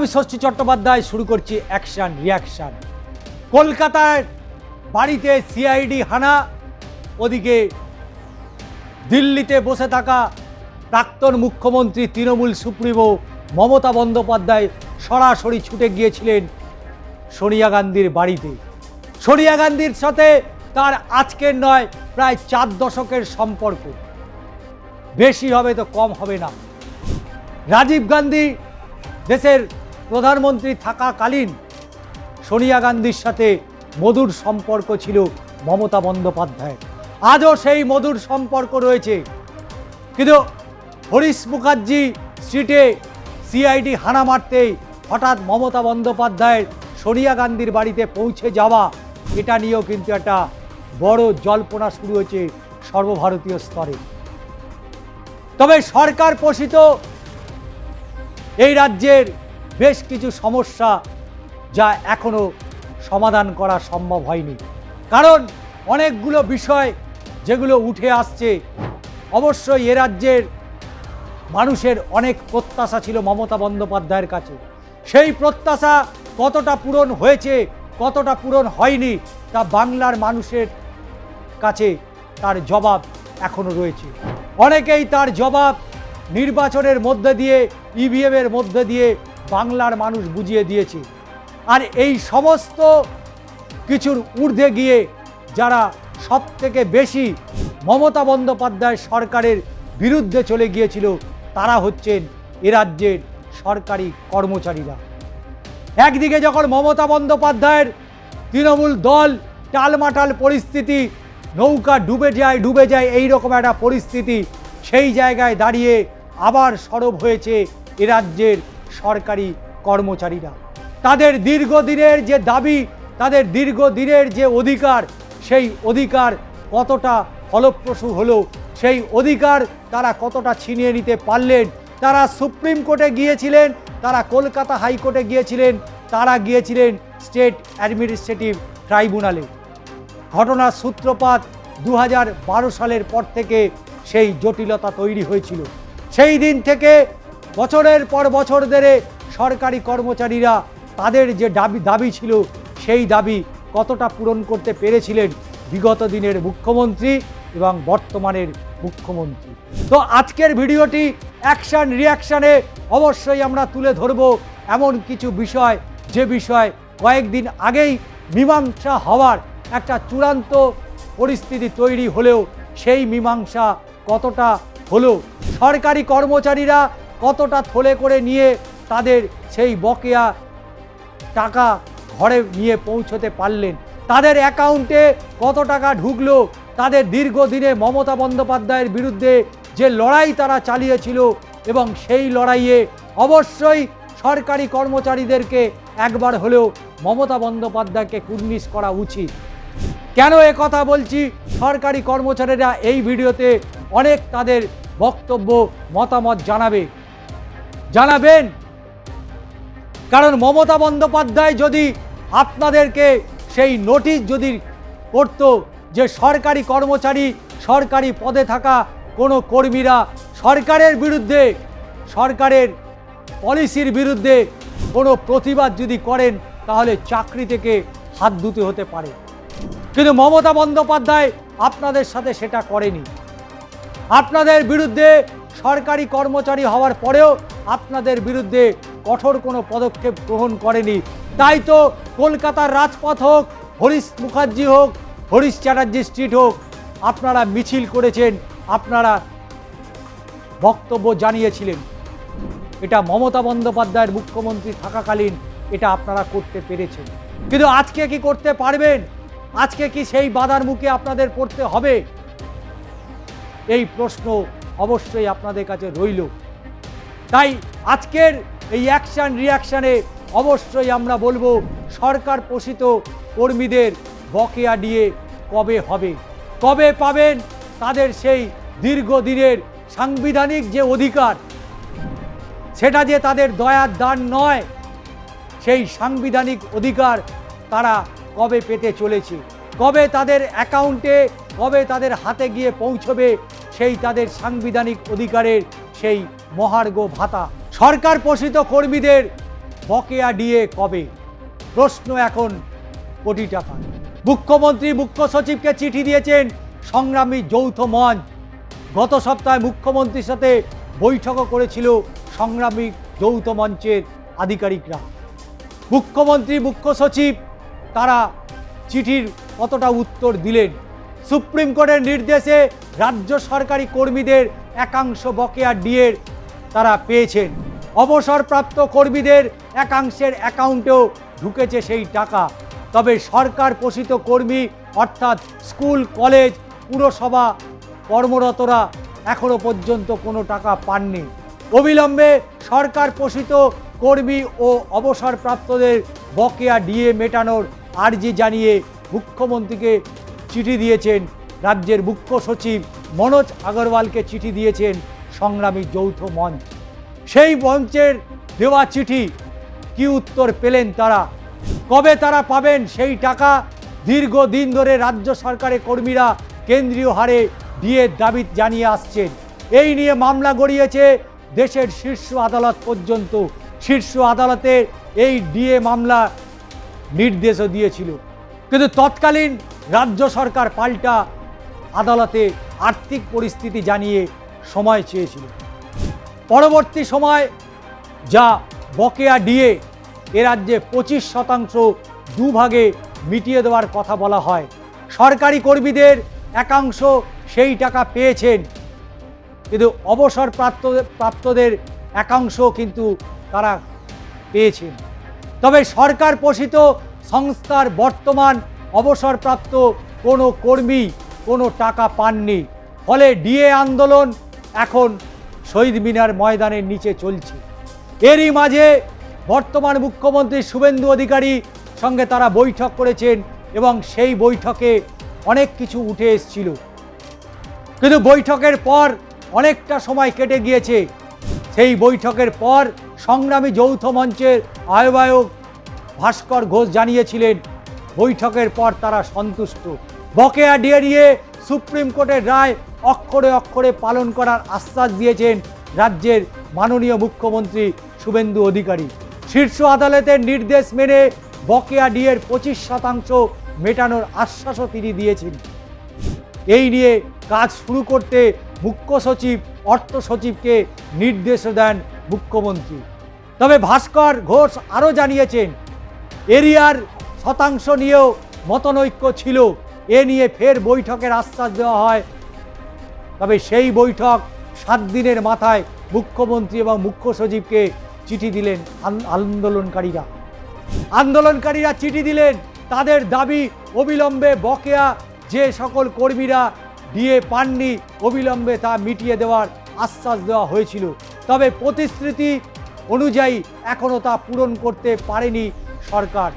আমি ষষ্ঠী চট্টোপাধ্যায় শুরু করছি অ্যাকশন রিয়াকশন। কলকাতার বাড়িতে সিআইডি হানা, ওদিকে দিল্লিতে বসে থাকা প্রাক্তন মুখ্যমন্ত্রী তৃণমূল সুপ্রিমো মমতা বন্দ্যোপাধ্যায় সরাসরি ছুটে গিয়েছিলেন সোনিয়া গান্ধীর বাড়িতে। সোনিয়া গান্ধীর সাথে তার আজকের নয় প্রায় 4 দশকের সম্পর্ক, বেশি হবে তো কম হবে না। রাজীব গান্ধী দেশের প্রধানমন্ত্রী থাকাকালীন সোনিয়া গান্ধীর সাথে মধুর সম্পর্ক ছিল মমতা বন্দ্যোপাধ্যায়ের, আজও সেই মধুর সম্পর্ক রয়েছে। কিন্তু হরিশ মুখার্জি স্ট্রিটে সিআইডি হানা মারতেই হঠাৎ মমতা বন্দ্যোপাধ্যায়ের সোনিয়া গান্ধীর বাড়িতে পৌঁছে যাওয়া, এটা নিয়েও কিন্তু একটা বড় জল্পনা শুরু হয়েছে সর্বভারতীয় স্তরে। তবে সরকার পোষিত এই রাজ্যের বেশ কিছু সমস্যা যা এখনো সমাধান করা সম্ভব হয়নি, কারণ অনেকগুলো বিষয় যেগুলো উঠে আসছে। অবশ্যই এ রাজ্যের মানুষের অনেক প্রত্যাশা ছিল মমতা বন্দ্যোপাধ্যায়ের কাছে, সেই প্রত্যাশা কতটা পূরণ হয়েছে কতটা পূরণ হয়নি তা বাংলার মানুষের কাছে তার জবাব এখনো রয়েছে। অনেকেই তার জবাব নির্বাচনের মধ্যে দিয়ে, ইভিএমের মধ্যে দিয়ে বাংলার মানুষ বুঝিয়ে দিয়েছে। আর এই সমস্ত কিছুর ঊর্ধ্বে গিয়ে যারা সবথেকে বেশি মমতা বন্দ্যোপাধ্যায় সরকারের বিরুদ্ধে চলে গিয়েছিল তারা হচ্ছেন এ রাজ্যের সরকারি কর্মচারীরা। একদিকে যখন মমতা বন্দ্যোপাধ্যায়ের তৃণমূল দল টালমাটাল পরিস্থিতি, নৌকা ডুবে যায় এই রকম একটা পরিস্থিতি, সেই জায়গায় দাঁড়িয়ে আবার সরব হয়েছে এ রাজ্যের সরকারি কর্মচারীরা। তাদের দীর্ঘদিনের যে দাবি, তাদের দীর্ঘদিনের যে অধিকার, সেই অধিকার কতটা ফলপ্রসূ হলো, সেই অধিকার তারা কতটা ছিনিয়ে নিতে পারলেন। তারা সুপ্রিম কোর্টে গিয়েছিলেন, তারা কলকাতা হাইকোর্টে গিয়েছিলেন, তারা গিয়েছিলেন স্টেট অ্যাডমিনিস্ট্রেটিভ ট্রাইব্যুনালে। ঘটনার সূত্রপাত 2012 সালের পর থেকে সেই জটিলতা তৈরি হয়েছিল। সেই দিন থেকে বছরের পর বছর ধরে সরকারি কর্মচারীরা তাদের যে দাবি ছিল সেই দাবি কতটা পূরণ করতে পেরেছিলেন বিগত দিনের মুখ্যমন্ত্রী এবং বর্তমানের মুখ্যমন্ত্রী। তো আজকের ভিডিওটি অ্যাকশন রিয়াকশানে অবশ্যই আমরা তুলে ধরব এমন কিছু বিষয়, যে বিষয় কয়েকদিন আগেই মীমাংসা হওয়ার একটা চূড়ান্ত পরিস্থিতি তৈরি হলেও সেই মীমাংসা কতটা হলো, সরকারি কর্মচারীরা কতটা থলে করে নিয়ে তাদের সেই বকেয়া টাকা ঘরে নিয়ে পৌঁছতে পারলেন, তাদের অ্যাকাউন্টে কত টাকা ঢুকলো, তাদের দীর্ঘদিনে মমতা বন্দ্যোপাধ্যায়ের বিরুদ্ধে যে লড়াই তারা চালিয়েছিল এবং সেই লড়াইয়ে অবশ্যই সরকারি কর্মচারীদেরকে একবার হলেও মমতা বন্দ্যোপাধ্যায়কে কুর্নিশ করা উচিত। কেন কথা বলছি? সরকারি কর্মচারীরা এই ভিডিওতে অনেক তাদের বক্তব্য মতামত জানাবেন, কারণ মমতা বন্দ্যোপাধ্যায় যদি আপনাদেরকে সেই নোটিশ যদি করত যে সরকারি কর্মচারী, সরকারি পদে থাকা কোনো কর্মীরা সরকারের বিরুদ্ধে, সরকারের পলিসির বিরুদ্ধে কোনো প্রতিবাদ যদি করেন তাহলে চাকরি থেকে হাত ধুতে হতে পারে, কিন্তু মমতা বন্দ্যোপাধ্যায় আপনাদের সাথে সেটা করেনি। আপনাদের বিরুদ্ধে সরকারি কর্মচারী হওয়ার পরেও আপনাদের বিরুদ্ধে কঠোর কোনো পদক্ষেপ গ্রহণ করেনি। তাই তো কলকাতার রাজপথ হোক, হরিশ মুখার্জি হোক, হরিশ চ্যাটার্জি স্ট্রিট হোক, আপনারা মিছিল করেছেন, আপনারা বক্তব্য জানিয়েছিলেন। এটা মমতা বন্দ্যোপাধ্যায়ের মুখ্যমন্ত্রী থাকাকালীন এটা আপনারা করতে পেরেছেন, কিন্তু আজকে কি করতে পারবেন? আজকে কি সেই বাধার মুখে আপনাদের পড়তে হবে? এই প্রশ্ন অবশ্যই আপনাদের কাছে রইল। তাই আজকের এই অ্যাকশন রিয়াকশানে অবশ্যই আমরা বলবো সরকার পোষিত কর্মীদের বকেয়া দিয়ে কবে হবে, কবে পাবেন তাদের সেই দীর্ঘদিনের সাংবিধানিক যে অধিকার, সেটা যে তাদের দয়ার দান নয়, সেই সাংবিধানিক অধিকার তারা কবে পেতে চলেছে, কবে তাদের অ্যাকাউন্টে, কবে তাদের হাতে গিয়ে পৌঁছবে সেই তাদের সাংবিধানিক অধিকারের সেই মহার্ঘ ভাতা। সরকার পোষিত কর্মীদের বকেয়া ডিএ কবে? প্রশ্ন এখন কোটি টাকা। মুখ্যমন্ত্রী মুখ্য সচিবকে চিঠি দিয়েছেন সংগ্রামী যৌথ মঞ্চ। গত সপ্তাহে মুখ্যমন্ত্রীর সাথে বৈঠকও করেছিল সংগ্রামী যৌথ মঞ্চের আধিকারিকরা। মুখ্যমন্ত্রী মুখ্য সচিব তারা চিঠির কতটা উত্তর দিলেন? সুপ্রিম কোর্টের নির্দেশে রাজ্য সরকারি কর্মীদের একাংশ বকেয়া ডিএর তারা পেয়েছেন। অবসরপ্রাপ্ত কর্মীদের একাংশের অ্যাকাউন্টেও ঢুকেছে সেই টাকা। তবে সরকার পোষিত কর্মী অর্থাৎ স্কুল, কলেজ, পুরসভা কর্মরতরা এখনো পর্যন্ত কোনো টাকা পাননি। অবিলম্বে সরকার পোষিত কর্মী ও অবসরপ্রাপ্তদের বকেয়া ডিএ মেটানোর আর্জি জানিয়ে মুখ্যমন্ত্রীকে চিঠি দিয়েছেন রাজ্যের মুখ্য সচিব মনোজ আগরওয়ালকে চিঠি দিয়েছেন সংগ্রামী যৌথ মঞ্চ। সেই মঞ্চের দেওয়া চিঠি কি উত্তর পেলেন তারা? কবে তারা পাবেন সেই টাকা? দীর্ঘদিন ধরে রাজ্য সরকারের কর্মীরা কেন্দ্রীয় হারে ডিএর দাবি জানিয়ে আসছেন। এই নিয়ে মামলা গড়িয়েছে দেশের শীর্ষ আদালত পর্যন্ত। শীর্ষ আদালতের এই ডিএ মামলা নির্দেশও দিয়েছিল, কিন্তু তৎকালীন রাজ্য সরকার পাল্টা আদালতে আর্থিক পরিস্থিতি জানিয়ে সময় চেয়েছিল। পরবর্তী সময় যা বকেয়া ডিএ এ রাজ্যে 25% দুভাগে মিটিয়ে দেওয়ার কথা বলা হয়। সরকারি কর্মীদের একাংশ সেই টাকা পেয়েছেন, কিন্তু অবসরপ্রাপ্তদের একাংশ কিন্তু তারা পেয়েছেন। তবে সরকার পোষিত সংস্থার বর্তমান অবসরপ্রাপ্ত কোনো কর্মী কোনো টাকা পাননি। ফলে ডিএ আন্দোলন এখন শহীদ মিনার ময়দানের নিচে চলছে। এরই মাঝে বর্তমান মুখ্যমন্ত্রী শুভেন্দু অধিকারী সঙ্গে তারা বৈঠক করেছেন এবং সেই বৈঠকে অনেক কিছু উঠে এসেছিল, কিন্তু বৈঠকের পর অনেকটা সময় কেটে গিয়েছে। সেই বৈঠকের পর সংগ্রামী যৌথ মঞ্চের আহ্বায়ক ভাস্কর ঘোষ জানিয়েছিলেন বৈঠকের পর তারা সন্তুষ্ট। বকেয়া ডিএ নিয়ে সুপ্রিম কোর্টের রায় অক্ষরে অক্ষরে পালন করার আশ্বাস দিয়েছেন রাজ্যের মাননীয় মুখ্যমন্ত্রী শুভেন্দু অধিকারী। শীর্ষ আদালতের নির্দেশ মেনে বকেয়া ডিএর 25% মেটানোর আশ্বাসও তিনি দিয়েছেন। এই নিয়ে কাজ শুরু করতে মুখ্য সচিব অর্থ সচিবকে নির্দেশও দেন মুখ্যমন্ত্রী। তবে ভাস্কর ঘোষ আরও জানিয়েছেন এরিয়ার শতাংশ নিয়েও মতনৈক্য ছিল। এ নিয়ে ফের বৈঠকের আশ্বাস দেওয়া হয়। তবে সেই বৈঠক 7 দিনের মাথায় মুখ্যমন্ত্রী এবং মুখ্য সচিবকে চিঠি দিলেন আন্দোলনকারীরা চিঠি দিলেন তাদের দাবি অবিলম্বে বকেয়া যে সকল কর্মীরা ডিএ পাননি অবিলম্বে তা মিটিয়ে দেওয়ার আশ্বাস দেওয়া হয়েছিল। তবে প্রতিশ্রুতি অনুযায়ী এখনও তা পূরণ করতে পারেনি সরকার।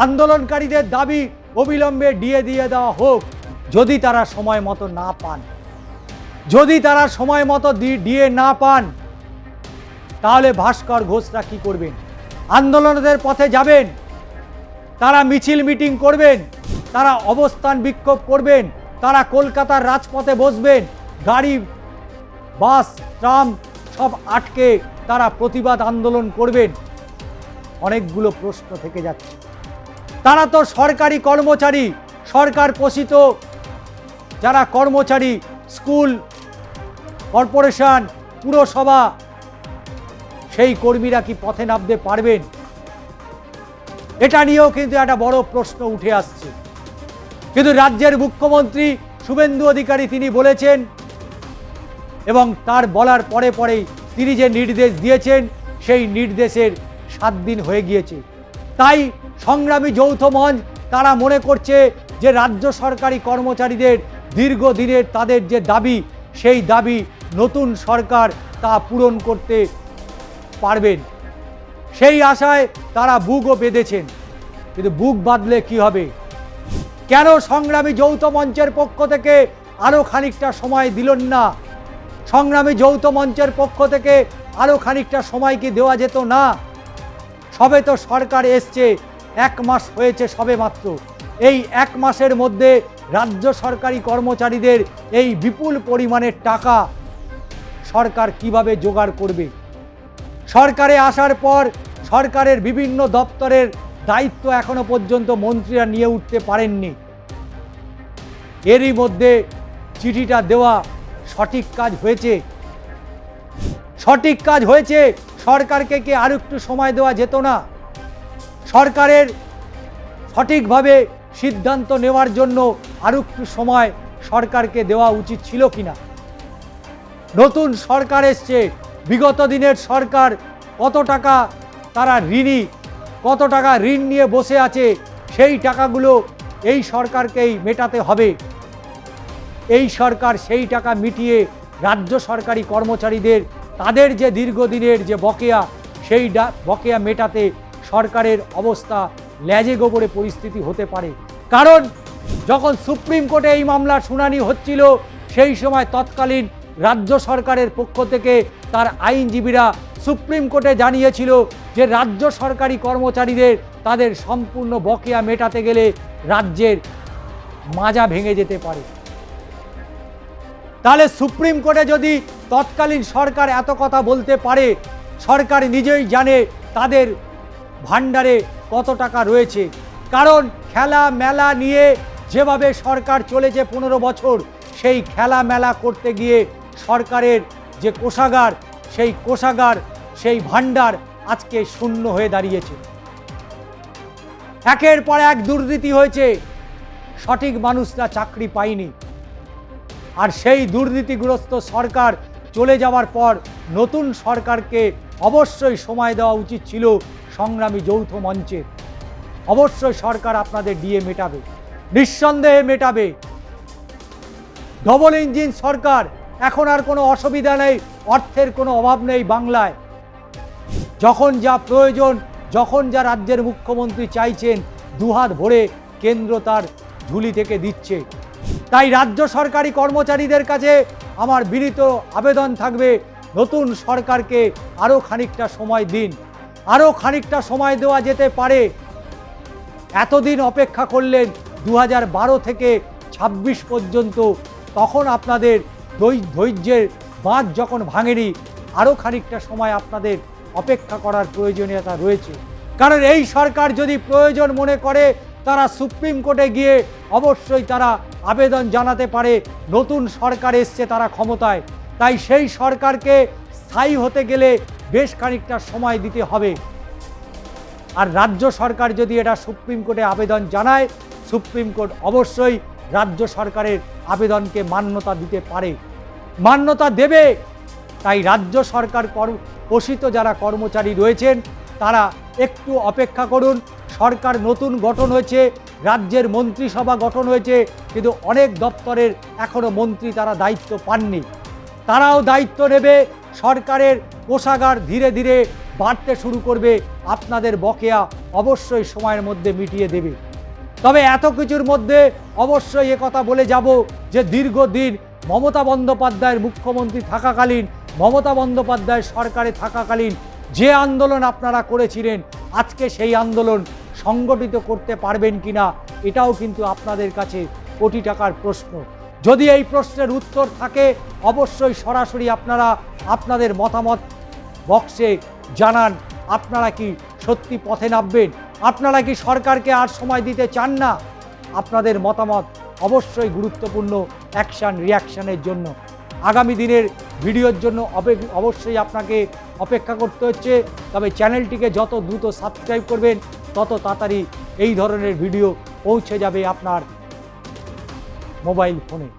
আন্দোলনকারীদের দাবি অবিলম্বে ডিএ দিয়ে দেওয়া হোক। যদি তারা সময় মতো না পান, ডিএ না পান, তাহলে ভাস্কর ঘোষরা কি করবেন? আন্দোলনের পথে যাবেন, তারা মিছিল মিটিং করবেন, তারা অবস্থান বিক্ষোভ করবেন, তারা কলকাতার রাজপথে বসবেন, গাড়ি, বাস, ট্রাম সব আটকে তারা প্রতিবাদ আন্দোলন করবেন। অনেকগুলো প্রশ্ন থেকে যাচ্ছে। তারা তো সরকারি কর্মচারী, সরকার পোষিত যারা কর্মচারী, স্কুল, কর্পোরেশন, পুরসভা, সেই কর্মীরা কি পথে নামতে পারবেন? এটা নিয়েও কিন্তু একটা বড় প্রশ্ন উঠে আসছে। কিন্তু রাজ্যের মুখ্যমন্ত্রী শুভেন্দু অধিকারী তিনি বলেছেন এবং তার বলার পরে পরেই তিনি যে নির্দেশ দিয়েছেন সেই নির্দেশের 7 দিন হয়ে গিয়েছে। তাই সংগ্রামী যৌথ মঞ্চ তারা মনে করছে যে রাজ্য সরকারি কর্মচারীদের দীর্ঘদিনের তাদের যে দাবি, সেই দাবি নতুন সরকার তা পূরণ করতে পারবেন, সেই আশায় তারা বুকও বেঁধেছেন। কিন্তু বুক বাঁধলে কি হবে? কেন সংগ্রামী যৌথ মঞ্চের পক্ষ থেকে আরও খানিকটা সময় দিলেন না? সংগ্রামী যৌথ মঞ্চের পক্ষ থেকে আরও খানিকটা সময় কি দেওয়া যেত না? সবে তো সরকার এসছে, 1 মাস হয়েছে সবে মাত্র। এই 1 মাসের মধ্যে রাজ্য সরকারি কর্মচারীদের এই বিপুল পরিমাণের টাকা সরকার কিভাবে জোগাড় করবে? সরকারে আসার পর সরকারের বিভিন্ন দপ্তরের দায়িত্ব এখনো পর্যন্ত মন্ত্রীরা নিয়ে উঠতে পারেননি। এরই মধ্যে চিঠিটা দেওয়া সঠিক কাজ হয়েছে? সঠিক কাজ হয়েছে। সরকারকে কি আর একটু সময় দেওয়া যেত না? সরকারের সঠিকভাবে সিদ্ধান্ত নেওয়ার জন্য আর একটু সময় সরকারকে দেওয়া উচিত ছিল কিনা? নতুন সরকার এসছে, বিগত দিনের সরকার কত টাকা তারা ঋণী, কত টাকা ঋণ নিয়ে বসে আছে, সেই টাকাগুলো এই সরকারকেই মেটাতে হবে। এই সরকার সেই টাকা মিটিয়ে রাজ্য সরকারি কর্মচারীদের তাদের যে দীর্ঘদিনের যে বকেয়া, সেই বকেয়া মেটাতে সরকারের অবস্থা লেজে গোবরে পরিস্থিতি হতে পারে। কারণ যখন সুপ্রিম কোর্টে এই মামলার শুনানি হচ্ছিল, সেই সময় তৎকালীন রাজ্য সরকারের পক্ষ থেকে তার আইনজীবীরা সুপ্রিম কোর্টে জানিয়েছিল যে রাজ্য সরকারি কর্মচারীদের তাদের সম্পূর্ণ বকেয়া মেটাতে গেলে রাজ্যের মাজা ভেঙে যেতে পারে। তাহলে সুপ্রিম কোর্টে যদি তৎকালীন সরকার এত কথা বলতে পারে, সরকার নিজেই জানে তাদের ভাণ্ডারে কত টাকা রয়েছে। কারণ খেলা মেলা নিয়ে যেভাবে সরকার চলেছে 15 বছর, সেই খেলা মেলা করতে গিয়ে সরকারের যে কোষাগার, সেই কোষাগার, সেই ভাণ্ডার আজকে শূন্য হয়ে দাঁড়িয়েছে। একের পর এক দুর্নীতি হয়েছে, সঠিক মানুষরা চাকরি পায়নি। আর সেই দুর্নীতিগ্রস্ত সরকার চলে যাওয়ার পর নতুন সরকারকে অবশ্যই সময় দেওয়া উচিত ছিল সংগ্রামী যৌথ মঞ্চের। অবশ্যই সরকার আপনাদের ডিএ মেটাবে, নিঃসন্দেহে মেটাবে। ডবল ইঞ্জিন সরকার, এখন আর কোনো অসুবিধা নেই, অর্থের কোনো অভাব নেই বাংলায়। যখন যা প্রয়োজন, যখন যা রাজ্যের মুখ্যমন্ত্রী চাইছেন, দুহাত ভরে কেন্দ্র তার ঝুলি থেকে দিচ্ছে। তাই রাজ্য সরকারি কর্মচারীদের কাছে আমার বিনীত আবেদন থাকবে, নতুন সরকারকে আরও খানিকটা সময় দিন। আরও খানিকটা সময় দেওয়া যেতে পারে। এতদিন অপেক্ষা করলেন 2012 থেকে 26 পর্যন্ত, তখন আপনাদের ধৈর্যের বাঁধ যখন ভাঙেনি, আরও খানিকটা সময় আপনাদের অপেক্ষা করার প্রয়োজনীয়তা রয়েছে। কারণ এই সরকার যদি প্রয়োজন মনে করে, তারা সুপ্রিম কোর্টে গিয়ে অবশ্যই তারা আবেদন জানাতে পারে। নতুন সরকার এসছে তারা ক্ষমতায়, তাই সেই সরকারকে স্থায়ী হতে গেলে বেশ খানিকটা সময় দিতে হবে। আর রাজ্য সরকার যদি এটা সুপ্রিম কোর্টে আবেদন জানায়, সুপ্রিম কোর্ট অবশ্যই রাজ্য সরকারের আবেদনকে মান্যতা দিতে পারে, মান্যতা দেবে। তাই রাজ্য সরকার পোষিত যারা কর্মচারী রয়েছেন, তারা একটু অপেক্ষা করুন। সরকার নতুন গঠন হয়েছে, রাজ্যের মন্ত্রিসভা গঠন হয়েছে, কিন্তু অনেক দপ্তরের এখনও মন্ত্রী তারা দায়িত্ব পাননি। তারাও দায়িত্ব নেবে, সরকারের কোষাগার ধীরে ধীরে বাড়তে শুরু করবে, আপনাদের বকেয়া অবশ্যই সময়ের মধ্যে মিটিয়ে দেবে। তবে এত কিছুর মধ্যে অবশ্যই কথা বলে যাব যে দীর্ঘদিন মমতা বন্দ্যোপাধ্যায়ের মুখ্যমন্ত্রী থাকাকালীন, মমতা বন্দ্যোপাধ্যায়ের সরকারে থাকাকালীন যে আন্দোলন আপনারা করেছিলেন, আজকে সেই আন্দোলন সংগঠিত করতে পারবেন কিনা, এটাও কিন্তু আপনাদের কাছে কোটি টাকার প্রশ্ন। যদি এই প্রশ্নের উত্তর থাকে, অবশ্যই সরাসরি আপনারা আপনাদের মতামত বক্সে জানান। আপনারা কি সত্যি পথে নামবেন? আপনারা কি সরকারকে আর সময় দিতে চান না? আপনাদের মতামত অবশ্যই গুরুত্বপূর্ণ অ্যাকশান রিয়াকশানের জন্য। আগামী দিনের ভিডিওর জন্য অবশ্যই আপনাকে অপেক্ষা করতে হচ্ছে। তবে চ্যানেলটিকে যত দ্রুত সাবস্ক্রাইব করবেন, তত তাড়াতাড়ি এই ধরনের ভিডিও পৌঁছে যাবে আপনার মোবাইল ফোনে।